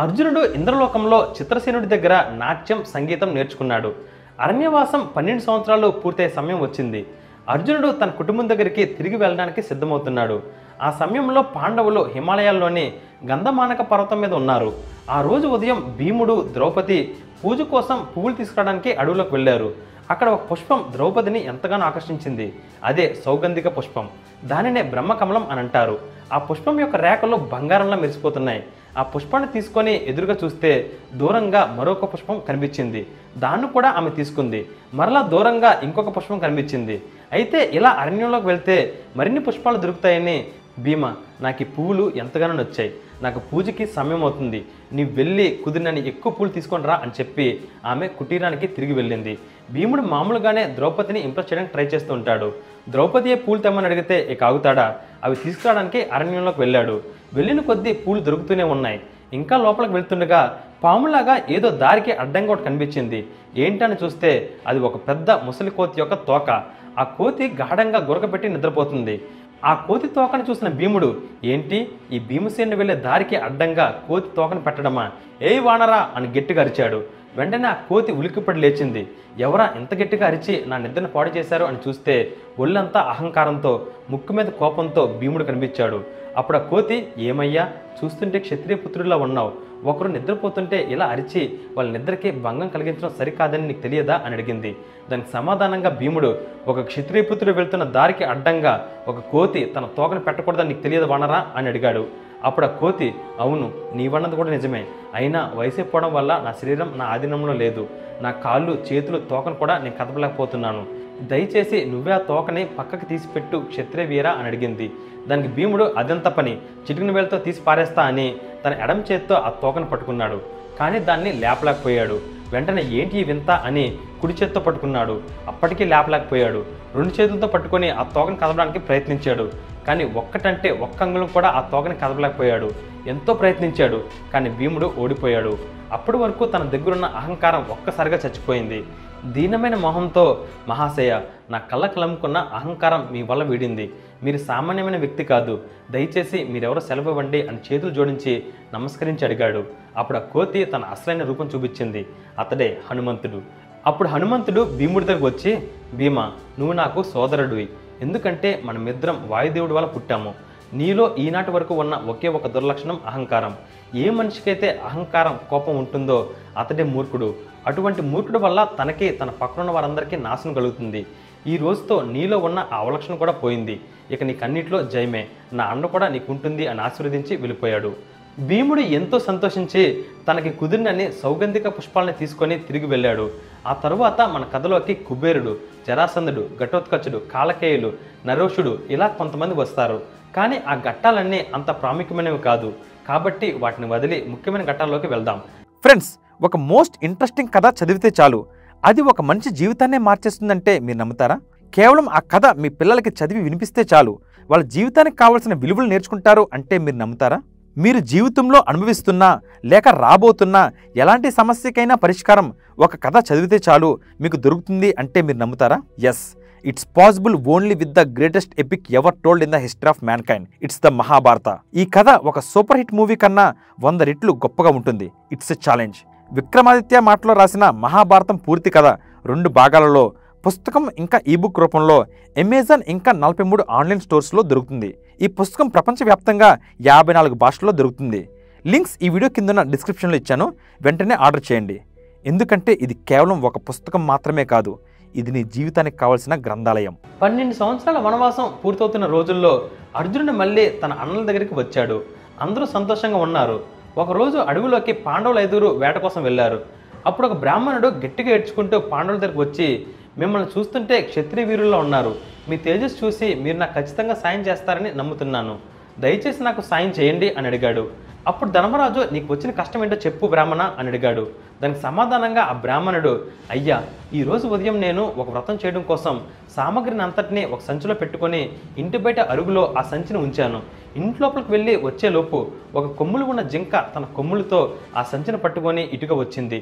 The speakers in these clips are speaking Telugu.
అర్జునుడు ఇంద్రలోకంలో చిత్రసేనుడి దగ్గర నాట్యం సంగీతం నేర్చుకున్నాడు. అరణ్యవాసం 12 సంవత్సరాలు పూర్తయ్యే సమయం వచ్చింది. అర్జునుడు తన కుటుంబం దగ్గరికి తిరిగి వెళ్ళడానికి సిద్ధమవుతున్నాడు. ఆ సమయంలో పాండవులు హిమాలయాల్లోని గంధమానక పర్వతం మీద ఉన్నారు. ఆ రోజు ఉదయం భీముడు ద్రౌపది పూజ కోసం పువ్వులు తీసుకురావడానికి అడవులోకి వెళ్ళారు. అక్కడ ఒక పుష్పం ద్రౌపదిని ఎంతగానో ఆకర్షించింది. అదే సౌగంధిక పుష్పం. దానినే బ్రహ్మకమలం అని అంటారు. ఆ పుష్పం యొక్క రేఖలు బంగారంలా మెరిసిపోతున్నాయి. ఆ పుష్పాన్ని తీసుకొని ఎదురుగా చూస్తే దూరంగా మరొక పుష్పం కనిపించింది. దాన్ని కూడా ఆమె తీసుకుంది. మరలా దూరంగా ఇంకొక పుష్పం కనిపించింది. అయితే ఇలా అరణ్యంలోకి వెళ్తే మరిన్ని పుష్పాలు దొరుకుతాయని, భీమ నాకు ఈ పువ్వులు ఎంతగానో నచ్చాయి, నాకు పూజకి సమయం అవుతుంది, నీ వెళ్ళి కుదిరినని ఎక్కువ పూలు తీసుకొని రా అని చెప్పి ఆమె కుటీరానికి తిరిగి వెళ్ళింది. భీముడు మామూలుగానే ద్రౌపదిని ఇంప్రెస్ చేయడానికి ట్రై చేస్తూ ఉంటాడు. ద్రౌపదియే పూలు తెమ్మని అడిగితే ఇక ఆగుతాడా? అవి తీసుకురావడానికి అరణ్యంలోకి వెళ్ళాడు. వెళ్ళిన కొద్దీ పూలు దొరుకుతూనే ఉన్నాయి. ఇంకా లోపలికి వెళ్తుండగా పాములాగా ఏదో దారికి అడ్డంగా ఒకటి కనిపించింది. ఏంటని చూస్తే అది ఒక పెద్ద ముసలి కోతి యొక్క తోక. ఆ కోతి గాఢంగా గురకపెట్టి నిద్రపోతుంది. ఆ కోతి తోకను చూసిన భీముడు, ఏంటి ఈ భీమసేనుడు వెళ్ళే దారికి అడ్డంగా కోతి తోకను పెట్టడమా, ఏయ్ వానరా అని గట్టిగా అరిచాడు. వెంటనే ఆ కోతి ఉలిక్కిపడి లేచింది. ఎవరా ఇంత గట్టిగా అరిచి నా నిద్రను పాడు చేశారు అని చూస్తే ఒళ్ళంతా అహంకారంతో, ముక్కు మీద కోపంతో భీముడు కనిపించాడు. అప్పుడు ఆ కోతి, ఏమయ్యా చూస్తుంటే క్షత్రియ పుత్రుడిలా ఉన్నావు, ఒకరు నిద్రపోతుంటే ఇలా అరిచి వాళ్ళ నిద్రకి భంగం కలిగించడం సరికాదని నీకు తెలియదా అని అడిగింది. దానికి సమాధానంగా భీముడు, ఒక క్షత్రియపుత్రుడు వెళ్తున్న దారికి అడ్డంగా ఒక కోతి తన తోకను పెట్టకూడదని నీకు తెలియదు వనరా అని అడిగాడు. అప్పుడు ఆ కోతి, అవును నీవన్నది కూడా నిజమే, అయినా వయసైపోవడం వల్ల నా శరీరం నా ఆధీనంలో లేదు, నా కాళ్ళు చేతులు తోకను కూడా నేను కదపలేకపోతున్నాను, దయచేసి నువ్వే ఆ తోకని పక్కకి తీసిపెట్టు క్షత్రియ వీరా అని అడిగింది. దానికి భీముడు అదంత పని చిటికిన వేలతో తీసి పారేస్తా అని తన ఎడమ చేత్తో ఆ తోకను పట్టుకున్నాడు. కానీ దాన్ని లేపలేకపోయాడు. వెంటనే ఏంటి ఈ వింత అని కుడి చేత్తో పట్టుకున్నాడు. అప్పటికీ లేపలేకపోయాడు. 2 చేతులతో పట్టుకొని ఆ తోకను కదపడానికి ప్రయత్నించాడు. కానీ ఒక్కటంటే ఒక్క అంగుళం కూడా ఆ తోకని కదపలేకపోయాడు. ఎంతో ప్రయత్నించాడు, కానీ భీముడు ఓడిపోయాడు. అప్పటి వరకు తన దగ్గరున్న అహంకారం ఒక్కసారిగా చచ్చిపోయింది. దీనమైన మొహంతో, మహాశయ నా కళ్ళ కలముకున్న అహంకారం మీ వల్ల వీడింది, మీరు సామాన్యమైన వ్యక్తి కాదు, దయచేసి మీరెవరో సెలవు ఇవ్వండి అని చేతులు జోడించి నమస్కరించి అడిగాడు. అప్పుడు ఆ కోతి తన అసలైన రూపం చూపించింది. అతడే హనుమంతుడు. అప్పుడు హనుమంతుడు భీముడి దగ్గరకు వచ్చి, భీమా నువ్వు నాకు సోదరుడివి, ఎందుకంటే మనమిద్దరం వాయుదేవుడి వల్ల పుట్టాము. నీలో ఈనాటి వరకు ఉన్న ఒకే ఒక దుర్లక్షణం అహంకారం. ఏ మనిషికైతే అహంకారం కోపం ఉంటుందో అతడే మూర్ఖుడు. అటువంటి మూర్ఖుడు వల్ల తనకి తన పక్కనున్న వారందరికీ నాశనం కలుగుతుంది. ఈ రోజుతో నీలో ఉన్న ఆ అవలక్షణం కూడా పోయింది. ఇక నీకన్నిట్లో జయమే, నా అండ కూడా నీకుంటుంది అని ఆశీర్వదించి వెళ్ళిపోయాడు. భీముడు ఎంతో సంతోషించి తనకి కుదిరినన్ని సౌగంధిక పుష్పాలని తీసుకొని తిరిగి వెళ్ళాడు. ఆ తరువాత మన కథలోకి కుబేరుడు, జరాసంధుడు, ఘటోత్కచుడు, కాలకేయులు, నరోషుడు ఇలా కొంతమంది వస్తారు. కానీ ఆ ఘట్టాలన్నీ అంత ప్రాముఖ్యమైనవి కాదు. కాబట్టి వాటిని వదిలి ముఖ్యమైన ఘట్టాల్లోకి వెళ్దాం. ఫ్రెండ్స్, ఒక మోస్ట్ ఇంట్రెస్టింగ్ కథ చదివితే చాలు అది ఒక మనిషి జీవితాన్నే మార్చేస్తుందంటే మీరు నమ్ముతారా? కేవలం ఆ కథ మీ పిల్లలకి చదివి వినిపిస్తే చాలు వాళ్ళ జీవితానికి కావాల్సిన విలువలు నేర్చుకుంటారు అంటే మీరు నమ్ముతారా? మీరు జీవితంలో అనుభవిస్తున్నా లేక రాబోతున్నా ఎలాంటి సమస్యకైనా పరిష్కారం ఒక కథ చదివితే చాలు మీకు దొరుకుతుంది అంటే మీరు నమ్ముతారా? Yes, it's possible only with the greatest epic ever told in the history of mankind. It's the Mahabharata. ఈ కథ ఒక సూపర్ హిట్ మూవీ కన్నా 100 రెట్లు గొప్పగా ఉంటుంది. It's a challenge. విక్రమాదిత్య మాటలో రాసిన మహాభారతం పూర్తి కథ 2 భాగాలలో పుస్తకం ఇంకా ఈబుక్ రూపంలో అమెజాన్ ఇంకా 43 ఆన్లైన్ స్టోర్స్లో దొరుకుతుంది. ఈ పుస్తకం ప్రపంచవ్యాప్తంగా 54 భాషల్లో దొరుకుతుంది. లింక్స్ ఈ వీడియో కింద డిస్క్రిప్షన్లో ఇచ్చాను, వెంటనే ఆర్డర్ చేయండి. ఎందుకంటే ఇది కేవలం ఒక పుస్తకం మాత్రమే కాదు, ఇది నీ జీవితానికి కావాల్సిన గ్రంథాలయం. 12 సంవత్సరాల వనవాసం పూర్తవుతున్న రోజుల్లో అర్జునుడు మళ్ళీ తన అన్నల దగ్గరికి వచ్చాడు. అందరూ సంతోషంగా ఉన్నారు. ఒకరోజు అడవిలోకి పాండవులు 5 వేట కోసం వెళ్ళారు. అప్పుడు ఒక బ్రాహ్మణుడు గట్టిగా ఏడ్చుకుంటూ పాండవుల దగ్గరికి వచ్చి, మిమ్మల్ని చూస్తుంటే క్షత్రియ వీరుల్లో ఉన్నారు, మీ తేజస్సు చూసి మీరు నాకు ఖచ్చితంగా సాయం చేస్తారని నమ్ముతున్నాను, దయచేసి నాకు సాయం చేయండి అని అడిగాడు. అప్పుడు ధర్మరాజు, నీకు వచ్చిన కష్టం ఏంటో చెప్పు బ్రాహ్మణ అని అడిగాడు. దానికి సమాధానంగా ఆ బ్రాహ్మణుడు, అయ్యా ఈరోజు ఉదయం నేను ఒక వ్రతం చేయడం కోసం సామగ్రిని అంతటినీ ఒక సంచిలో పెట్టుకొని ఇంటి బయట అరుగులో ఆ సంచిని ఉంచాను. ఇంట్లోపలికి వెళ్ళి వచ్చేలోపు ఒక కొమ్ములు ఉన్న జింక తన కొమ్ములతో ఆ సంచిని పట్టుకొని ఇటుక వచ్చింది.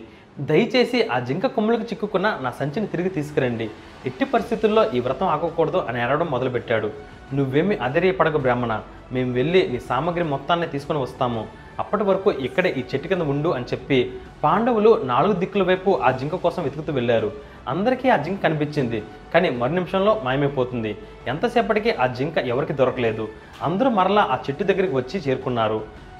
దయచేసి ఆ జింక కొమ్ములకు చిక్కుకున్న నా సంచిని తిరిగి తీసుకురండి, ఎట్టి పరిస్థితుల్లో ఈ వ్రతం ఆగకూడదు అని అరవడం మొదలుపెట్టాడు. నువ్వేమి అధైర్యపడకు బ్రాహ్మణ, మేము వెళ్ళి నీ సామగ్రి మొత్తాన్ని తీసుకొని వస్తాము. అప్పటి వరకు ఇక్కడే ఈ చెట్టు కింద ఉండు అని చెప్పి పాండవులు 4 దిక్కుల వైపు ఆ జింక కోసం వెతుకుతూ వెళ్ళారు. అందరికీ ఆ జింక కనిపించింది, కానీ మరు నిమిషంలో మాయమైపోతుంది. ఎంతసేపటికి ఆ జింక ఎవరికి దొరకలేదు. అందరూ మరలా ఆ చెట్టు దగ్గరికి వచ్చి చేరుకున్నారు.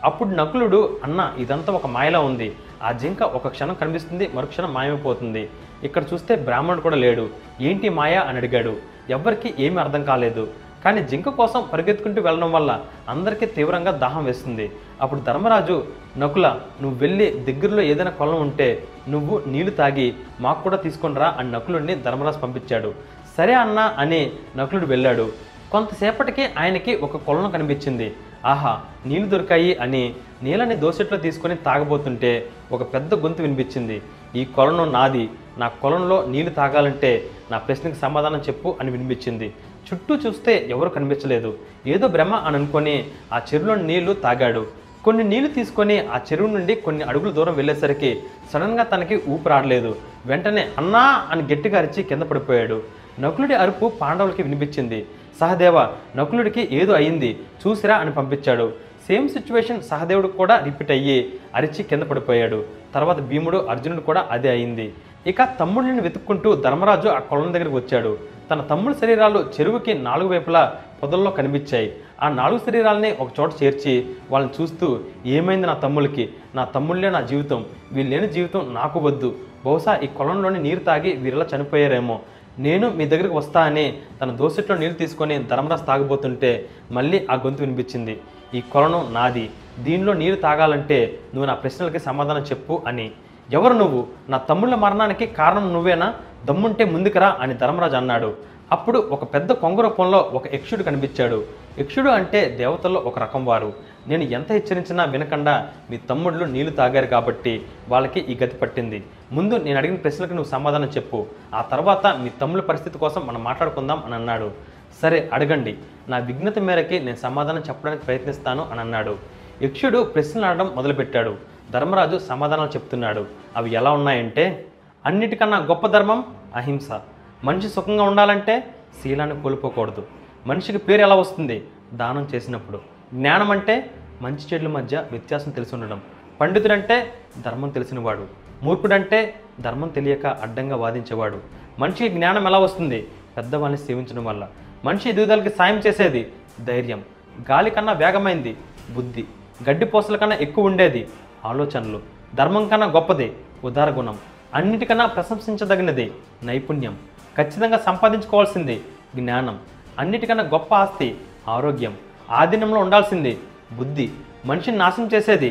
అప్పుడు నకులుడు, అన్న ఇదంతా ఒక మాయలా ఉంది, ఆ జింక ఒక క్షణం కనిపిస్తుంది, మరుక్షణం మాయమైపోతుంది. ఇక్కడ చూస్తే బ్రాహ్మణుడు కూడా లేడు, ఏంటి మాయ అని అడిగాడు. ఎవ్వరికి ఏమీ అర్థం కాలేదు. కానీ జింక కోసం పరిగెత్తుకుంటూ వెళ్ళడం వల్ల అందరికీ తీవ్రంగా దాహం వేస్తుంది. అప్పుడు ధర్మరాజు, నకుల నువ్వు వెళ్ళి దగ్గరలో ఏదైనా కొలం ఉంటే నువ్వు నీళ్లు తాగి మాకు కూడా తీసుకొనిరా అని నకులుడిని ధర్మరాజు పంపించాడు. సరే అన్న అని నకులుడు వెళ్ళాడు. కొంతసేపటికి ఆయనకి ఒక కొలను కనిపించింది. ఆహా, నీళ్లు దొరికాయి అని నీళ్ళని దోసెట్లో తీసుకొని తాగబోతుంటే ఒక పెద్ద గొంతు వినిపించింది. ఈ కొలను నాది, నా కొలంలో నీళ్లు తాగాలంటే నా ప్రశ్నకి సమాధానం చెప్పు అని వినిపించింది. చుట్టూ చూస్తే ఎవరు కనిపించలేదు. ఏదో భ్రమ అని అనుకొని ఆ చెరువులో నీళ్లు తాగాడు. కొన్ని నీళ్లు తీసుకొని ఆ చెరువు నుండి కొన్ని అడుగుల దూరం వెళ్ళేసరికి సడన్గా తనకి ఊపిరాడలేదు. వెంటనే అన్నా అని గట్టిగా అరిచి కింద పడిపోయాడు. నకులుడి అరుపు పాండవులకి వినిపించింది. సహదేవ, నకులుడికి ఏదో అయింది చూసిరా అని పంపించాడు. సేమ్ సిచ్యువేషన్ సహదేవుడికి కూడా రిపీట్ అయ్యి అరిచి కింద పడిపోయాడు. తర్వాత భీముడు, అర్జునుడు కూడా అదే అయింది. ఇక తమ్ముళ్ళని వెతుక్కుంటూ ధర్మరాజు ఆ కొలం దగ్గరికి వచ్చాడు. తన తమ్ముడి శరీరాలు చెరువుకి 4 వైపులా పొదల్లో కనిపించాయి. ఆ 4 శరీరాలని ఒక చోట చేర్చి వాళ్ళని చూస్తూ, ఏమైంది నా తమ్ముళ్ళకి, నా తమ్ముళ్ళే నా జీవితం, వీళ్ళు లేని జీవితం నాకు వద్దు, బహుశా ఈ కొలంలోని నీరు తాగి వీరిలా చనిపోయారేమో, నేను మీ దగ్గరికి వస్తా అని తన దోసెట్లో నీళ్ళు తీసుకొని ధర్మరాజు తాగబోతుంటే మళ్ళీ ఆ గొంతు వినిపించింది. ఈ కొలను నాది, దీనిలో నీరు తాగాలంటే నువ్వు నా ప్రశ్నలకి సమాధానం చెప్పు అని. ఎవరు నువ్వు? నా తమ్ముళ్ళ మరణానికి కారణం నువ్వేనా? దమ్ముంటే ముందుకురా అని ధర్మరాజు అన్నాడు. అప్పుడు ఒక పెద్ద కొంగ రూపంలో ఒక యక్షుడు కనిపించాడు. యక్షుడు అంటే దేవతల్లో ఒక రకం వారు. నేను ఎంత హెచ్చరించినా వినకుండా మీ తమ్ముళ్ళు నీళ్లు తాగారు కాబట్టి వాళ్ళకి ఈ గతి పట్టింది. ముందు నేను అడిగిన ప్రశ్నలకు నువ్వు సమాధానం చెప్పు, ఆ తర్వాత మీ తమ్ముళ్ళ పరిస్థితి కోసం మనం మాట్లాడుకుందాం అని అన్నాడు. సరే అడగండి, నా విజ్ఞత మేరకి నేను సమాధానం చెప్పడానికి ప్రయత్నిస్తాను అని అన్నాడు. యక్షుడు ప్రశ్నలు అడగడం మొదలుపెట్టాడు. ధర్మరాజు సమాధానాలు చెప్తున్నాడు. అవి ఎలా ఉన్నాయంటే, అన్నిటికన్నా గొప్ప ధర్మం అహింస. మనిషి సుఖంగా ఉండాలంటే శీలాన్ని కోల్పోకూడదు. మనిషికి పేరు ఎలా వస్తుంది? దానం చేసినప్పుడు. జ్ఞానం అంటే మంచి చెడుల మధ్య వ్యత్యాసం తెలిసి ఉండడం. పండితుడంటే ధర్మం తెలిసినవాడు. మూర్ఖుడంటే ధర్మం తెలియక అడ్డంగా వాదించేవాడు. మనిషికి జ్ఞానం ఎలా వస్తుంది? పెద్దవాళ్ళని సేవించడం వల్ల. మనిషి ఎదుగుదలకి సాయం చేసేది ధైర్యం. గాలి కన్నా వేగమైంది బుద్ధి. గడ్డిపోసల కన్నా ఎక్కువ ఉండేది ఆలోచనలు. ధర్మం కన్నా గొప్పది ఉదార గుణం. అన్నిటికన్నా ప్రశంసించదగినది నైపుణ్యం. ఖచ్చితంగా సంపాదించుకోవాల్సింది జ్ఞానం. అన్నిటికన్నా గొప్ప ఆస్తి ఆరోగ్యం. ఆధీనంలో ఉండాల్సింది బుద్ధి. మనిషిని నాశనం చేసేది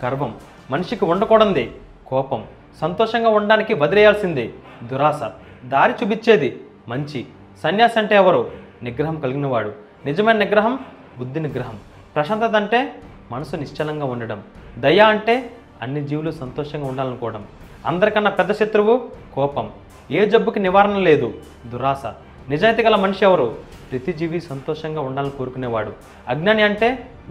గర్వం. మనిషికి ఉండకూడనిది కోపం. సంతోషంగా ఉండడానికి వదిలేయాల్సింది దురాశ. దారి చూపించేది మంచి. సన్యాసి అంటే ఎవరు? నిగ్రహం కలిగినవాడు. నిజమైన నిగ్రహం బుద్ధి నిగ్రహం. ప్రశాంతత అంటే మనసు నిశ్చలంగా ఉండడం. దయ అంటే అన్ని జీవులు సంతోషంగా ఉండాలనుకోవడం. అందరికన్నా పెద్ద శత్రువు కోపం. ఏ జబ్బుకి నివారణ లేదు దురాశ. నిజాయితీ గల మనిషి ఎవరు? ప్రతి జీవి సంతోషంగా ఉండాలని కోరుకునేవాడు. అజ్ఞాని అంటే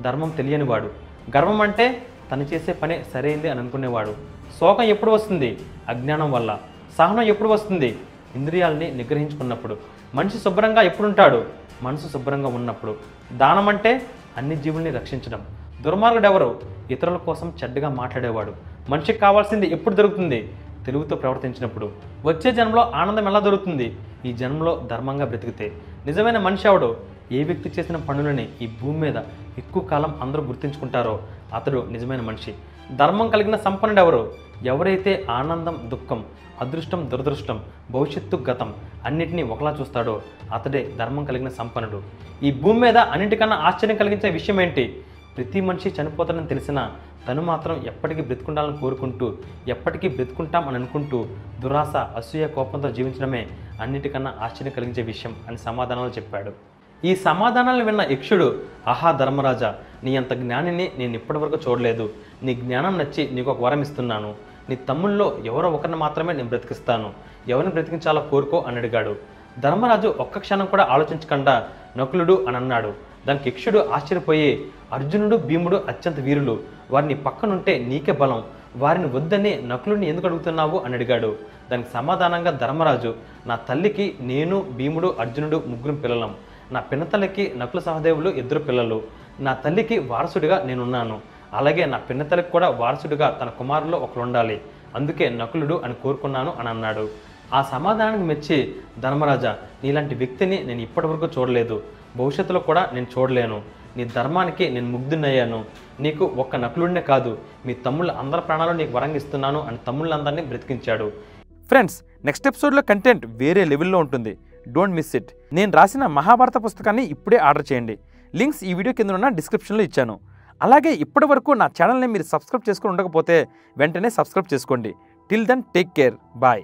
ధర్మం తెలియనివాడు. గర్వం అంటే తను చేసే పని సరైంది అని అనుకునేవాడు. శోకం ఎప్పుడు వస్తుంది? అజ్ఞానం వల్ల. సహనం ఎప్పుడు వస్తుంది? ఇంద్రియాలని నిగ్రహించుకున్నప్పుడు. మనిషి శుభ్రంగా ఎప్పుడుంటాడు? మనసు శుభ్రంగా ఉన్నప్పుడు. దానం అంటే అన్ని జీవుల్ని రక్షించడం. దుర్మార్గుడు ఎవరు? ఇతరుల కోసం చెడ్డగా మాట్లాడేవాడు. మనిషికి కావాల్సింది ఎప్పుడు దొరుకుతుంది? తెలుగుతో ప్రవర్తించినప్పుడు. వచ్చే జన్మలో ఆనందం ఎలా దొరుకుతుంది? ఈ జన్మలో ధర్మంగా బ్రతికితే. నిజమైన మనిషి ఎవడు? ఏ వ్యక్తి చేసిన పనులని ఈ భూమి మీద ఎక్కువ కాలం అందరూ గుర్తుంచుకుంటారో అతడు నిజమైన మనిషి. ధర్మం కలిగిన సంపన్నుడు ఎవరు? ఎవరైతే ఆనందం దుఃఖం, అదృష్టం దురదృష్టం, భవిష్యత్తు గతం అన్నిటినీ ఒకలా చూస్తాడో అతడే ధర్మం కలిగిన సంపన్నుడు. ఈ భూమి మీద అన్నిటికన్నా ఆశ్చర్యం కలిగించే విషయం ఏంటి? ప్రతి మనిషి చనిపోతాడని తెలిసినా తను మాత్రం ఎప్పటికీ బ్రతుకుండాలని కోరుకుంటూ ఎప్పటికీ బ్రతుకుంటాం అని అనుకుంటూ దురాశ, అసూయ, కోపంతో జీవించడమే అన్నిటికన్నా ఆశ్చర్యం కలిగించే విషయం అని సమాధానాలు చెప్పాడు. ఈ సమాధానాలను విన్న యక్షుడు, ఆహా ధర్మరాజా, నీ అంత జ్ఞానిని నేను ఇప్పటివరకు చూడలేదు. నీ జ్ఞానం నచ్చి నీకు ఒక వరం ఇస్తున్నాను. నీ తమ్ముళ్ళలో ఎవరో ఒకరిని మాత్రమే నేను బ్రతికిస్తాను. ఎవరిని బ్రతికించాలో కోరుకో అని అడిగాడు. ధర్మరాజు ఒక్క క్షణం కూడా ఆలోచించకుండా నకులుడు అని అన్నాడు. దానికి యక్షుడు ఆశ్చర్యపోయి, అర్జునుడు, భీముడు అత్యంత వీరులు, వారిని పక్కనుంటే నీకే బలం, వారిని వద్దని నకులుడిని ఎందుకు అడుగుతున్నావు అని అడిగాడు. దానికి సమాధానంగా ధర్మరాజు, నా తల్లికి నేను, భీముడు, అర్జునుడు ముగ్గురు పిల్లలం. నా పినతల్లికి నకుల సహదేవులు 2 పిల్లలు. నా తల్లికి వారసుడిగా నేనున్నాను. అలాగే నా పిన్నతలకు కూడా వారసుడిగా తన కుమారుల్లో ఒకరు ఉండాలి. అందుకే నకులుడు అని కోరుకున్నాను అని అన్నాడు. ఆ సమాధానానికి మెచ్చి ధర్మరాజా, నీలాంటి వ్యక్తిని నేను ఇప్పటివరకు చూడలేదు, భవిష్యత్తులో కూడా నేను చూడలేను. నీ ధర్మానికి నేను ముగ్ధునయ్యాను. నీకు ఒక్క నకులుడినే కాదు, మీ తమ్ముళ్ళ అందరి ప్రాణాలు నీకు వరంగిస్తున్నాను అని తమ్ముళ్ళందరినీ బ్రతికించాడు. ఫ్రెండ్స్, నెక్స్ట్ ఎపిసోడ్లో కంటెంట్ వేరే లెవెల్లో ఉంటుంది. Don't miss it. నేను రాసిన మహాభారత పుస్తకాన్ని ఇప్పుడే ఆర్డర్ చేయండి. లింక్స్ ఈ వీడియో కింద ఉన్న డిస్క్రిప్షన్లో ఇచ్చాను. అలాగే ఇప్పటి వరకు నా ఛానల్ని మీరు సబ్స్క్రైబ్ చేసుకుని ఉండకపోతే వెంటనే సబ్స్క్రైబ్ చేసుకోండి. Till then take care. Bye.